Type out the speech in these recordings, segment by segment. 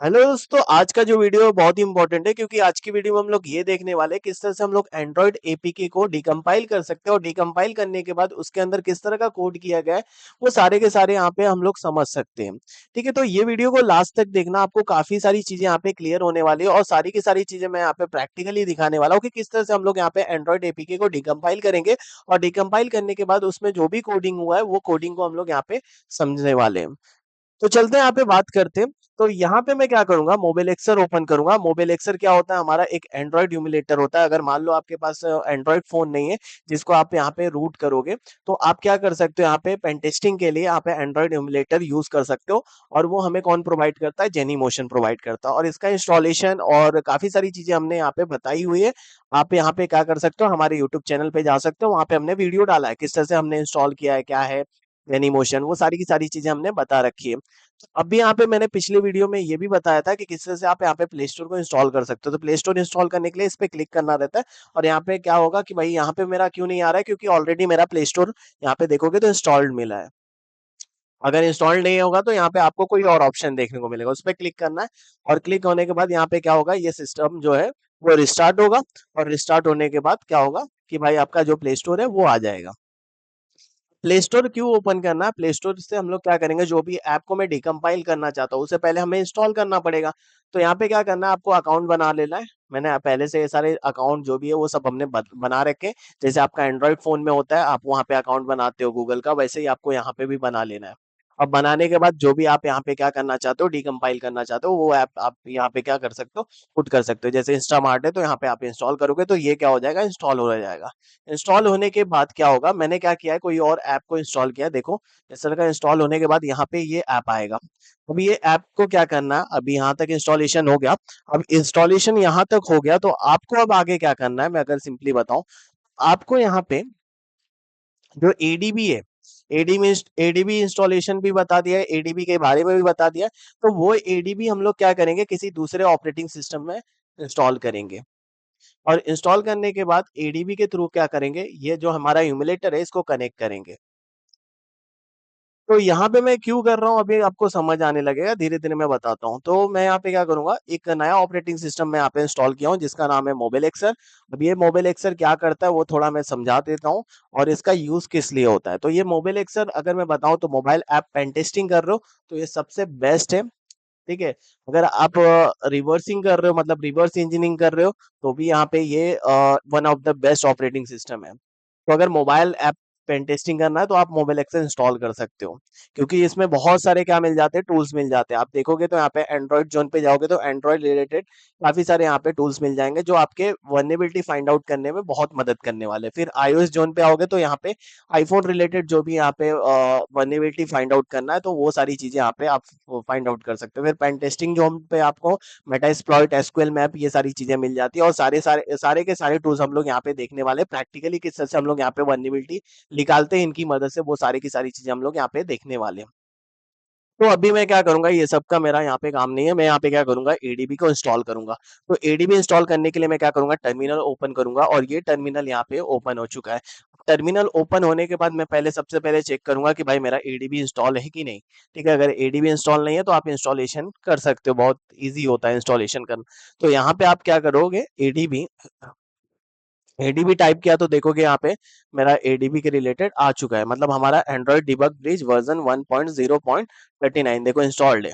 Hello दोस्तों, आज का जो वीडियो है बहुत ही इंपॉर्टेंट है क्योंकि आज की वीडियो में हम लोग ये देखने वाले हैं किस तरह से हम लोग एंड्रॉइड एपीके को डिकम्पाइल कर सकते हैं और डिकम्पाइल करने के बाद उसके अंदर किस तरह का कोड किया गया है वो सारे के सारे यहाँ पे हम लोग समझ सकते हैं। ठीक है, तो ये वीडियो को लास्ट तक देखना, आपको काफी सारी चीजें यहाँ पे क्लियर होने वाली है और सारी की सारी चीजें मैं यहाँ पे प्रैक्टिकली दिखाने वाला हूँ कि किस तरह से हम लोग यहाँ पे एंड्रॉइड एपीके को डिकम्पाइल करेंगे और डिकम्पाइल करने के बाद उसमें जो भी कोडिंग हुआ है वो कोडिंग को हम लोग यहाँ पे समझने वाले हैं। तो चलते हैं यहाँ पे बात करते हैं। तो यहाँ पे मैं क्या करूंगा, मोबाइल एक्सर ओपन करूंगा। मोबाइल एक्सर क्या होता है, हमारा एक एंड्रॉइड इम्यूलेटर होता है। अगर मान लो आपके पास एंड्रॉइड फोन नहीं है जिसको आप यहाँ पे रूट करोगे, तो आप क्या कर सकते हो, यहाँ पे पेन टेस्टिंग के लिए यहाँ पे एंड्रॉइड इम्यूलेटर यूज कर सकते हो। और वो हमें कौन प्रोवाइड करता है, जेनी मोशन प्रोवाइड करता है। और इसका इंस्टॉलेशन और काफी सारी चीजें हमने यहाँ पे बताई हुई है। आप यहाँ पे क्या कर सकते हो, हमारे यूट्यूब चैनल पे जा सकते हो, वहाँ पे हमने वीडियो डाला है किस तरह से हमने इंस्टॉल किया है, क्या है एनिमोशन, वो सारी की सारी चीजें हमने बता रखी है। अभी यहाँ पे मैंने पिछले वीडियो में ये भी बताया था कि किस तरह से आप यहाँ पे प्ले स्टोर को इंस्टॉल कर सकते हो। तो प्ले स्टोर इंस्टॉल करने के लिए इस पे क्लिक करना रहता है और यहाँ पे क्या होगा कि भाई यहाँ पे मेरा क्यों नहीं आ रहा है, क्योंकि ऑलरेडी मेरा प्ले स्टोर यहाँ पे देखोगे तो इंस्टॉल्ड मिला है। अगर इंस्टॉल्ड नहीं होगा तो यहाँ पे आपको कोई और ऑप्शन देखने को मिलेगा, उस पर क्लिक करना है। और क्लिक होने के बाद यहाँ पे क्या होगा, ये सिस्टम जो है वो रिस्टार्ट होगा। और रिस्टार्ट होने के बाद क्या होगा कि भाई आपका जो प्ले स्टोर है वो आ जाएगा। प्ले स्टोर क्यों ओपन करना है, प्ले स्टोर से हम लोग क्या करेंगे, जो भी ऐप को मैं डिकम्पाइल करना चाहता हूँ उससे पहले हमें इंस्टॉल करना पड़ेगा। तो यहाँ पे क्या करना है, आपको अकाउंट बना लेना है। मैंने पहले से ये सारे अकाउंट जो भी है वो सब हमने बना रखे। जैसे आपका एंड्रॉइड फोन में होता है, आप वहाँ पे अकाउंट बनाते हो गूगल का, वैसे ही आपको यहाँ पे भी बना लेना है। अब बनाने के बाद जो भी आप यहाँ पे क्या करना चाहते हो, डिकम्पाइल करना चाहते हो, वो ऐप आप यहाँ पे क्या कर सकते हो, पुट कर सकते हो। जैसे इंस्टामार्ट है तो यहाँ पे आप इंस्टॉल करोगे तो ये क्या हो जाएगा, इंस्टॉल हो जाएगा। इंस्टॉल होने के बाद क्या होगा, मैंने क्या किया है, कोई और ऐप को इंस्टॉल किया है। देखो इस तरह का इंस्टॉल होने के बाद यहाँ पे ये ऐप आएगा। अभी ये ऐप को क्या करना है, अभी यहाँ तक इंस्टॉलेशन हो गया। अब इंस्टॉलेशन यहाँ तक हो गया तो आपको अब आगे क्या करना है, मैं अगर सिंपली बताऊं, आपको यहाँ पे जो एडीबी है, एडीबी इंस्टॉलेशन भी बता दिया है, एडीबी के बारे में भी बता दिया है। तो वो एडीबी हम लोग क्या करेंगे, किसी दूसरे ऑपरेटिंग सिस्टम में इंस्टॉल करेंगे। और इंस्टॉल करने के बाद एडीबी के थ्रू क्या करेंगे, ये जो हमारा इम्यूलेटर है इसको कनेक्ट करेंगे। तो यहाँ पे मैं क्यों कर रहा हूँ अभी आपको समझ आने लगेगा, धीरे धीरे मैं बताता हूँ। तो मैं यहाँ पे क्या करूंगा, एक नया ऑपरेटिंग सिस्टम मैं यहाँ पे इंस्टॉल किया हूँ जिसका नाम है मोबाइल एक्सर। अब ये मोबाइल एक्सर क्या करता है वो थोड़ा मैं समझा देता हूँ और इसका यूज किस लिए होता है। तो ये मोबाइल एक्सर अगर मैं बताऊँ तो मोबाइल ऐप पेन टेस्टिंग कर रहे हो तो ये सबसे बेस्ट है। ठीक है, अगर आप रिवर्सिंग कर रहे हो, मतलब रिवर्स इंजीनियरिंग कर रहे हो, तो भी यहाँ पे ये one of the best operating system है। तो अगर मोबाइल ऐप पेन टेस्टिंग करना है तो आप मोबाइल एक्सेस इंस्टॉल कर सकते हो, क्योंकि इसमें बहुत सारे क्या मिल जाते हैं, टूल्स मिल जाते हैं। आप देखोगे तो यहाँ पे एंड्रॉइड जोन पे जाओगे तो एंड्रॉइड रिलेटेड काफी सारे यहाँ पे टूल्स मिल जाएंगे जो आपके वर्नेबिलिटी फाइंड आउट करने में बहुत मदद करने वाले। फिर आईओएस जोन पे आओगे तो यहाँ पे आईफोन रिलेटेड जो भी यहाँ पे वर्नेबिलिटी फाइंड आउट करना है तो वो सारी चीजें यहाँ पे आप फाइंड आउट कर सकते हो। फिर पेन टेस्टिंग जोन पे आपको मेटास्प्लॉइट, एसक्यूएल मैप, ये सारी चीजें मिल जाती है। और सारे सारे सारे के सारे टूल्स हम लोग यहाँ पे देखने वाले प्रैक्टिकली किस तरह से हम लोग यहाँ पे वर्नेबिलिटी निकालते हैं इनकी मदद से, वो सारी की सारी चीजें हम लोग यहाँ पे देखने वाले हैं। तो अभी मैं क्या करूंगा, ये सब का मेरा यहाँ पे काम नहीं है, मैं यहाँ पे क्या करूंगा, एडीबी को इंस्टॉल करूंगा। तो एडीबी इंस्टॉल करने के लिए मैं क्या करूंगा, टर्मिनल ओपन करूंगा और ये टर्मिनल यहाँ पे ओपन हो चुका है। टर्मिनल ओपन होने के बाद मैं पहले सबसे पहले चेक करूंगा कि भाई मेरा एडीबी इंस्टॉल है कि नहीं। ठीक है, अगर एडीबी इंस्टॉल नहीं है तो आप इंस्टॉलेशन कर सकते हो, बहुत ईजी होता है इंस्टॉलेशन करना। तो यहाँ पे आप क्या करोगे, एडीबी एडीबी टाइप किया तो देखोगे यहाँ पे मेरा एडीबी के रिलेटेड आ चुका है, मतलब हमारा एंड्रॉइड डिबग ब्रिज वर्जन 1.0.39 देखो इंस्टॉल्ड है।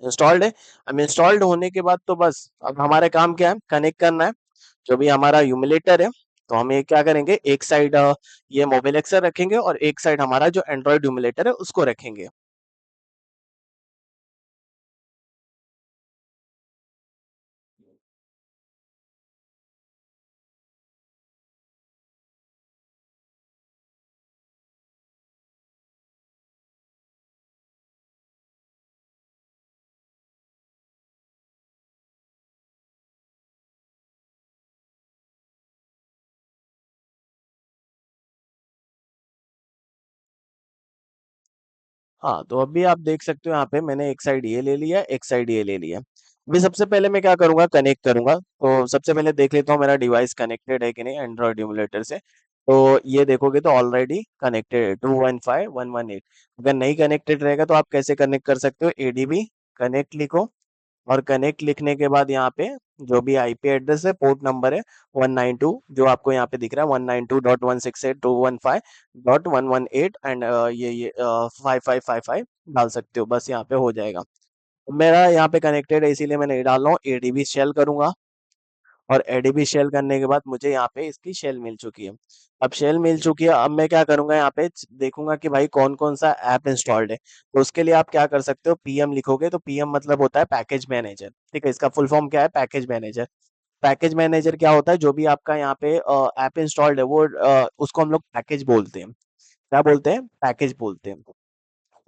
इंस्टॉल्ड है। अब इंस्टॉल्ड होने के बाद तो बस अब हमारा काम क्या है, कनेक्ट करना है जो भी हमारा यूमुलेटर है। तो हम ये क्या करेंगे, एक साइड ये मोबाइल एक्सर रखेंगे और एक साइड हमारा जो एंड्रॉइड यूमुलेटर है उसको रखेंगे। हाँ, तो अभी आप देख सकते हो यहाँ पे मैंने एक साइड ये ले लिया, एक साइड ये ले लिया। अभी सबसे पहले मैं क्या करूंगा, कनेक्ट करूंगा। तो सबसे पहले देख लेता हूँ मेरा डिवाइस कनेक्टेड है कि नहीं एंड्रॉइड इम्यूलेटर से। तो ये देखोगे तो ऑलरेडी कनेक्टेड है 215.118। अगर नहीं कनेक्टेड रहेगा तो आप कैसे कनेक्ट कर सकते हो, एडीबी कनेक्ट लिखो और कनेक्ट लिखने के बाद यहाँ पे जो भी आईपी एड्रेस है, पोर्ट नंबर है 192, जो आपको यहाँ पे दिख रहा है 192.168.215.118 एंड ये 5555 डाल सकते हो, बस यहाँ पे हो जाएगा। मेरा यहाँ पे कनेक्टेड है इसीलिए मैं नहीं डाल रहा हूँ, एडीबी शेल करूंगा। और एडीबी शेल करने के बाद मुझे यहाँ पे इसकी शेल मिल चुकी है। अब शेल मिल चुकी है, अब मैं क्या करूंगा, यहाँ पे देखूंगा कि भाई कौन कौन सा ऐप इंस्टॉल्ड है। तो उसके लिए आप क्या कर सकते हो, पीएम लिखोगे तो पीएम मतलब होता है पैकेज मैनेजर, ठीक है, इसका फुल फॉर्म क्या है, पैकेज मैनेजर। पैकेज मैनेजर क्या होता है, जो भी आपका यहाँ पे ऐप इंस्टॉल्ड है वो उसको हम लोग पैकेज बोलते हैं। क्या बोलते हैं, पैकेज बोलते हैं।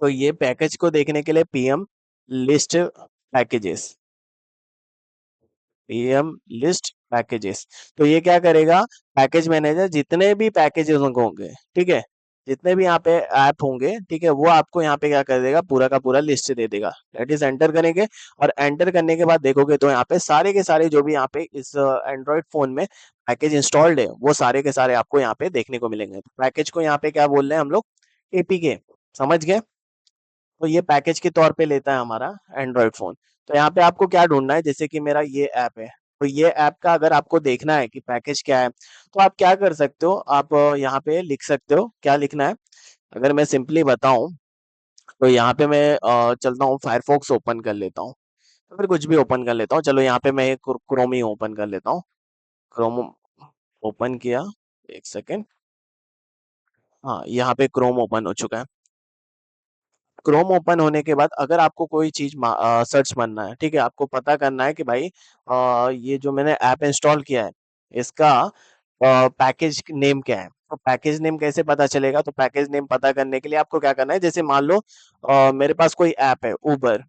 तो ये पैकेज को देखने के लिए PM list packages, PM list packages. तो ये क्या करेगा, पैकेज मैनेजर जितने भी पैकेजेस होंगे, ठीक है, जितने भी यहाँ पे ऐप होंगे, ठीक है, वो आपको यहाँ पे क्या कर देगा, पूरा का पूरा लिस्ट दे देगा। दैट इज एंटर करेंगे, और एंटर करने के बाद देखोगे तो यहाँ पे सारे के सारे जो भी यहाँ पे इस एंड्रॉइड फोन में पैकेज इंस्टॉल्ड है वो सारे के सारे आपको यहाँ पे देखने को मिलेंगे। पैकेज को यहाँ पे क्या बोल रहे हैं हम लोग, एपीके, समझ गए। तो ये पैकेज के तौर पे लेता है हमारा एंड्रॉयड फोन। तो यहाँ पे आपको क्या ढूंढना है, जैसे कि मेरा ये ऐप है, तो ये ऐप का अगर आपको देखना है कि पैकेज क्या है, तो आप क्या कर सकते हो, आप यहाँ पे लिख सकते हो, क्या लिखना है। अगर मैं सिंपली बताऊं तो यहाँ पे मैं चलता हूँ, फायरफॉक्स ओपन कर लेता हूँ, तो फिर कुछ भी ओपन कर लेता हूँ। चलो यहाँ पे मैं क्रोम ही ओपन कर लेता हूँ। क्रोम ओपन किया, एक सेकेंड। हाँ, यहाँ पे क्रोम ओपन हो चुका है। क्रोम ओपन होने के बाद अगर आपको कोई चीज सर्च करना है, ठीक है, आपको पता करना है कि भाई ये जो मैंने ऐप इंस्टॉल किया है इसका पैकेज नेम क्या है, तो पैकेज नेम कैसे पता चलेगा, तो पैकेज नेम पता करने के लिए आपको क्या करना है, जैसे मान लो मेरे पास कोई ऐप है उबर,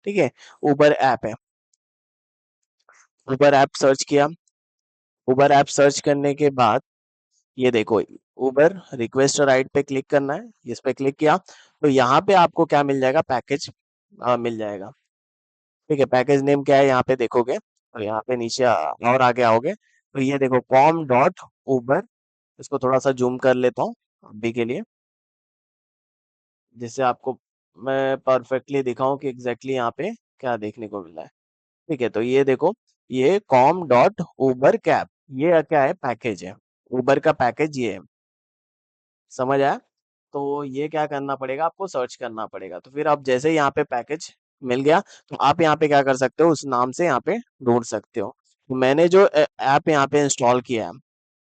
ठीक है, उबर ऐप है, उबर ऐप सर्च किया। उबर ऐप सर्च करने के बाद ये देखो, उबर रिक्वेस्ट राइट पे क्लिक करना है, इस पे क्लिक किया तो यहाँ पे आपको क्या मिल जाएगा, पैकेज मिल जाएगा। ठीक है, पैकेज नेम क्या है यहाँ पे देखोगे, तो यहाँ पे नीचे और आगे आओगे तो ये देखो कॉम डॉट उबर। इसको थोड़ा सा जूम कर लेता हूँ अभी के लिए, जिससे आपको मैं परफेक्टली दिखाऊं कि एग्जैक्टली यहाँ पे क्या देखने को मिला है। ठीक है, तो ये देखो, ये कॉम डॉट उबर कैब, ये क्या है, पैकेज है, उबर का पैकेज ये है, समझ आया। तो ये क्या करना पड़ेगा, आपको सर्च करना पड़ेगा। तो फिर आप जैसे ही यहाँ पे पैकेज मिल गया तो आप यहाँ पे क्या कर सकते हो, उस नाम से यहाँ पे ढूंढ सकते हो। तो मैंने जो ऐप यहाँ पे इंस्टॉल किया है,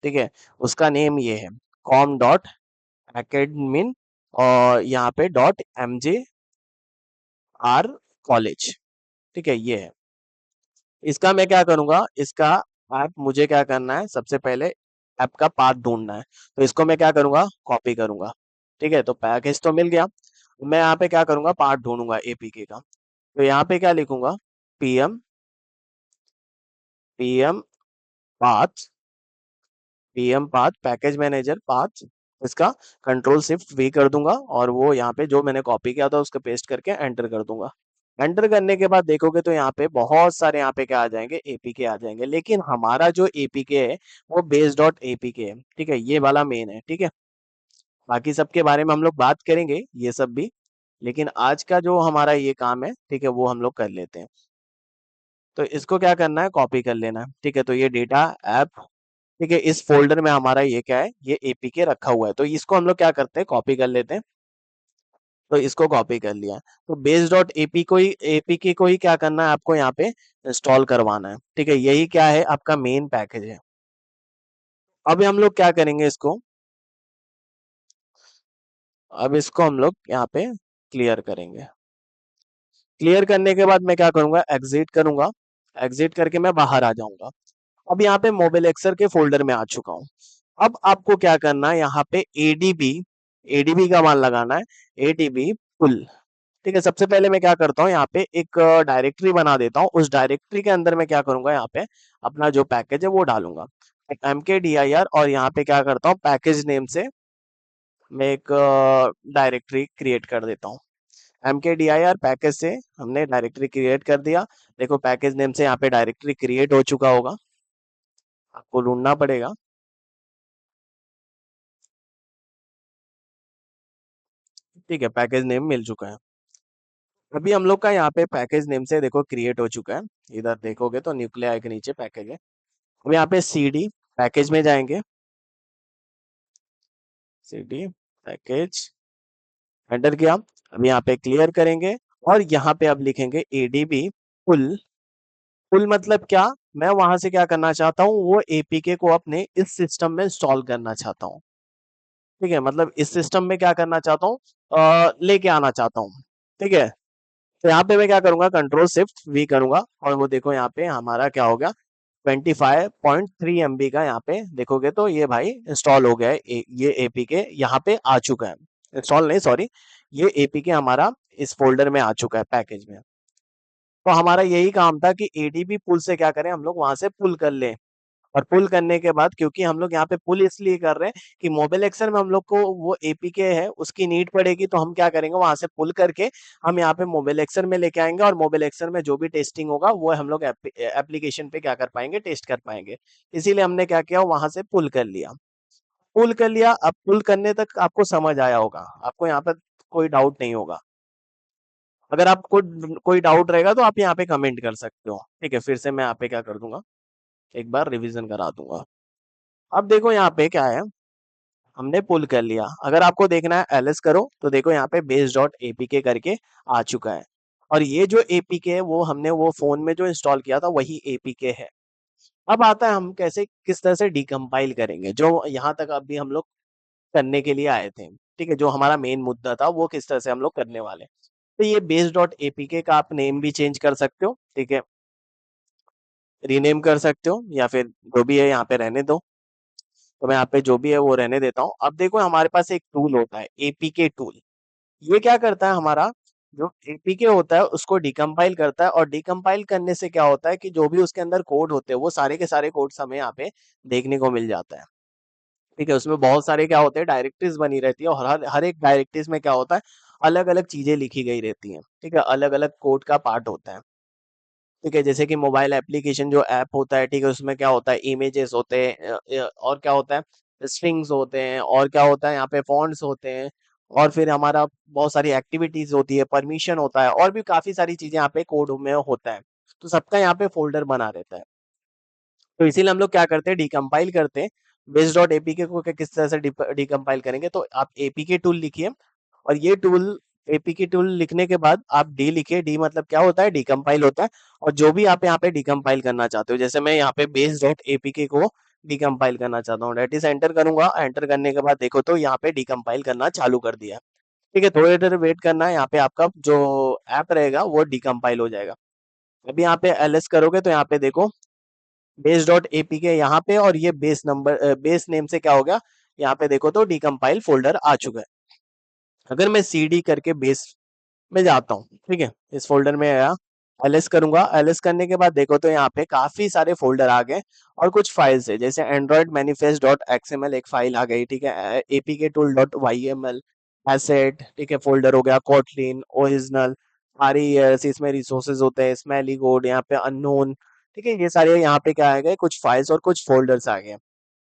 ठीक है, उसका नेम ये है, कॉम डॉट एकेडमिन, और यहाँ पे डॉट MJR कॉलेज, ठीक है, ये है। इसका मैं क्या करूंगा, इसका ऐप मुझे क्या करना है, सबसे पहले ऐप का पाथ ढूंढना है। तो इसको मैं क्या करूंगा, कॉपी करूंगा। ठीक है, तो पैकेज तो मिल गया, मैं यहाँ पे क्या करूंगा, पार्ट ढूंढूंगा एपीके का। तो यहाँ पे क्या लिखूंगा, PM PM path, PM path package manager path, इसका कंट्रोल शिफ्ट वी कर दूंगा, और वो यहाँ पे जो मैंने कॉपी किया था उसको पेस्ट करके एंटर कर दूंगा। एंटर करने के बाद देखोगे तो यहाँ पे बहुत सारे यहाँ पे क्या आ जाएंगे, एपीके आ जाएंगे, लेकिन हमारा जो एपीके है वो बेस डॉट एपीके है, ठीक है, ये वाला मेन है, ठीक है। बाकी सबके बारे में हम लोग बात करेंगे ये सब भी, लेकिन आज का जो हमारा ये काम है, ठीक है, वो हम लोग कर लेते हैं। तो इसको क्या करना है, कॉपी कर लेना है, ठीक है। तो ये डेटा ऐप, ठीक है, इस फोल्डर में हमारा ये क्या है, ये एपीके रखा हुआ है, तो इसको हम लोग क्या करते हैं, कॉपी कर लेते हैं। तो इसको कॉपी कर लिया, तो बेस डॉट एपी को ही, एपीके को ही क्या करना है आपको यहाँ पे इंस्टॉल करवाना है, ठीक है, यही क्या है, आपका मेन पैकेज है। अब हम लोग क्या करेंगे इसको, अब इसको हम लोग यहाँ पे क्लियर करेंगे। क्लियर करने के बाद मैं क्या करूंगा, एग्जिट करूंगा। एग्जिट करके मैं बाहर आ जाऊंगा। अब यहाँ पे मोबाइल एक्सर के फोल्डर में आ चुका हूँ। अब आपको क्या करना है, यहाँ पे एडीबी, एडीबी का मान लगाना है, एडीबी पुल। ठीक है, सबसे पहले मैं क्या करता हूँ, यहाँ पे एक डायरेक्टरी बना देता हूँ। उस डायरेक्टरी के अंदर मैं क्या करूंगा, यहाँ पे अपना जो पैकेज है वो डालूंगा, MKDIR, और यहाँ पे क्या करता हूँ, पैकेज नेम से मैं एक डायरेक्टरी क्रिएट कर देता हूँ। MKDIR पैकेज से हमने डायरेक्टरी क्रिएट कर दिया। देखो पैकेज नेम से यहाँ पे डायरेक्टरी क्रिएट हो चुका होगा, आपको ढूंढना पड़ेगा। ठीक है, पैकेज नेम मिल चुका है। अभी हम लोग का यहाँ पे पैकेज नेम से देखो क्रिएट हो चुका है। इधर देखोगे तो न्यूक्लिया के नीचे पैकेज है। अब यहाँ पे CD पैकेज में जाएंगे, CD पैकेज एंटर किया। अब यहाँ पे क्लियर करेंगे और यहाँ पे अब लिखेंगे ADB फुल। फुल मतलब क्या, मैं वहां से क्या करना चाहता हूँ, वो APK को अपने इस सिस्टम में इंस्टॉल करना चाहता हूँ। ठीक है, मतलब इस सिस्टम में क्या करना चाहता हूँ, लेके आना चाहता हूँ। ठीक है, तो यहाँ पे मैं क्या करूंगा, Ctrl+Shift+V करूंगा और वो देखो यहाँ पे हमारा क्या हो गया, 25.3 MB का यहाँ पे देखोगे तो ये भाई इंस्टॉल हो गया है। ये APK यहाँ पे आ चुका है, इंस्टॉल नहीं सॉरी, ये APK हमारा इस फोल्डर में आ चुका है पैकेज में। तो हमारा यही काम था कि ADB पुल से क्या करें, हम लोग वहां से पुल कर लें। और पुल करने के बाद, क्योंकि हम लोग यहाँ पे पुल इसलिए कर रहे हैं कि मोबाइल एक्शन में हम लोग को वो APK है उसकी नीड पड़ेगी, तो हम क्या करेंगे वहां से पुल करके हम यहाँ पे मोबाइल एक्शन में लेके आएंगे और मोबाइल एक्शन में जो भी टेस्टिंग होगा वो हम लोग एप्लीकेशन पे क्या कर पाएंगे, टेस्ट कर पाएंगे। इसीलिए हमने क्या किया, वहां से पुल कर लिया। पुल कर लिया, अब पुल करने तक आपको समझ आया होगा, आपको यहाँ पर कोई डाउट नहीं होगा। अगर आपको कोई डाउट रहेगा तो आप यहाँ पे कमेंट कर सकते हो। ठीक है, फिर से मैं यहाँ पे क्या कर दूंगा, एक बार रिवीजन करा दूंगा। अब देखो यहाँ पे क्या है, हमने पुल कर लिया। अगर आपको देखना है LS करो तो देखो यहाँ पे base.apk करके आ चुका है। और ये जो APK है वो हमने वो फोन में जो इंस्टॉल किया था वही APK है। अब आता है हम कैसे किस तरह से डिकम्पाइल करेंगे, जो यहाँ तक अभी हम लोग करने के लिए आए थे। ठीक है, जो हमारा मेन मुद्दा था वो किस तरह से हम लोग करने वाले। तो ये base.apk का आप नेम भी चेंज कर सकते हो। ठीक है, रीनेम कर सकते हो या फिर जो भी है यहाँ पे रहने दो। तो मैं यहाँ पे जो भी है वो रहने देता हूँ। अब देखो हमारे पास एक टूल होता है APK टूल। ये क्या करता है, हमारा जो APK होता है उसको डिकम्पाइल करता है। और डिकम्पाइल करने से क्या होता है कि जो भी उसके अंदर कोड होते हैं वो सारे के सारे कोड्स हमें यहाँ पे देखने को मिल जाता है। ठीक है, उसमें बहुत सारे क्या होते हैं, डायरेक्टरीज बनी रहती है और हर हर एक डायरेक्टरीज में क्या होता है, अलग अलग चीजें लिखी गई रहती हैं। ठीक है, अलग अलग कोड का पार्ट होता है। ठीक है, जैसे कि मोबाइल एप्लीकेशन जो ऐप होता है, ठीक है, उसमें क्या होता है, इमेजेस होते हैं, और क्या होता है, स्ट्रिंग्स होते हैं, और क्या होता है यहाँ पे फॉन्ट्स होते हैं, और फिर हमारा बहुत सारी एक्टिविटीज होती है, परमिशन होता है, और भी काफी सारी चीजें यहाँ पे कोड में होता है। तो सबका यहाँ पे फोल्डर बना रहता है। तो इसीलिए हम लोग क्या करते हैं, डिकम्पाइल करते हैं। base.apk को किस तरह से डिकम्पाइल करेंगे, तो आप APK टूल लिखिए और ये टूल APK टूल लिखने के बाद आप डी लिखिए। डी मतलब क्या होता है, डिकम्पाइल होता है। और जो भी आप यहाँ पे डिकम्पाइल करना चाहते हो, जैसे मैं यहाँ पे base.apk को डिकम्पाइल करना चाहता हूँ, डेट इज एंटर करूंगा। एंटर करने के बाद देखो तो यहाँ पे डिकम्पाइल करना चालू कर दिया। ठीक है, थोड़ी देर वेट करना है, यहाँ पे आपका जो ऐप रहेगा वो डिकम्पाइल हो जाएगा। अभी यहाँ पे LS करोगे तो यहाँ पे देखो base.apk यहाँ पे, और ये बेस नेम से क्या हो गया, यहाँ पे देखो तो डिकम्पाइल फोल्डर आ चुका है। अगर मैं CD करके बेस में जाता हूँ, ठीक है, इस फोल्डर में आया, LS करूंगा। LS करने के बाद देखो तो यहाँ पे काफी सारे फोल्डर आ गए और कुछ फाइल्स है, जैसे एंड्रॉइड मैनिफेस्ट डॉट XML एक फाइल आ गई। ठीक है, APK tool dot YML asset, ठीक है, फोल्डर हो गया, कोटलिन ओरिजिनल RES, इसमें रिसोर्सेज होते हैं, स्मेली कोड, यहाँ पे अननोन। ठीक है, ये सारे यहाँ पे क्या आ गए, कुछ फाइल्स और कुछ फोल्डर्स आ गए।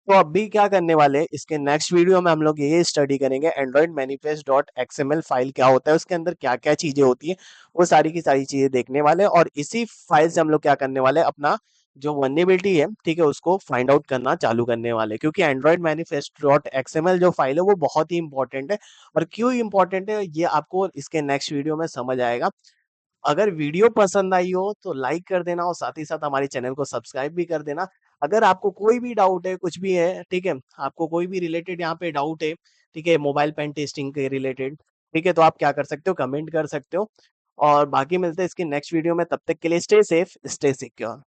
तो अभी क्या करने वाले, इसके नेक्स्ट वीडियो में हम लोग ये स्टडी करेंगे Android manifest dot XML file क्या होता है, उसके अंदर क्या क्या चीजें होती है, वो सारी की सारी चीजें देखने वाले हैं। और इसी फाइल से हम लोग क्या करने वाले हैं, अपना जो वनरेबिलिटी है, ठीक है, उसको फाइंड आउट करना चालू करने वाले हैं। क्योंकि एंड्रॉइड मैनिफेस्ट डॉट XML जो फाइल है वो बहुत ही इंपॉर्टेंट है। और क्यों इंपॉर्टेंट है ये आपको इसके नेक्स्ट वीडियो में समझ आएगा। अगर वीडियो पसंद आई हो तो लाइक कर देना और साथ ही साथ हमारे चैनल को सब्सक्राइब भी कर देना। अगर आपको कोई भी डाउट है, कुछ भी है, ठीक है, आपको कोई भी रिलेटेड यहाँ पे डाउट है, ठीक है, मोबाइल पेन टेस्टिंग के रिलेटेड, ठीक है, तो आप क्या कर सकते हो, कमेंट कर सकते हो। और बाकी मिलते हैं इसके नेक्स्ट वीडियो में, तब तक के लिए स्टे सेफ, स्टे सिक्योर।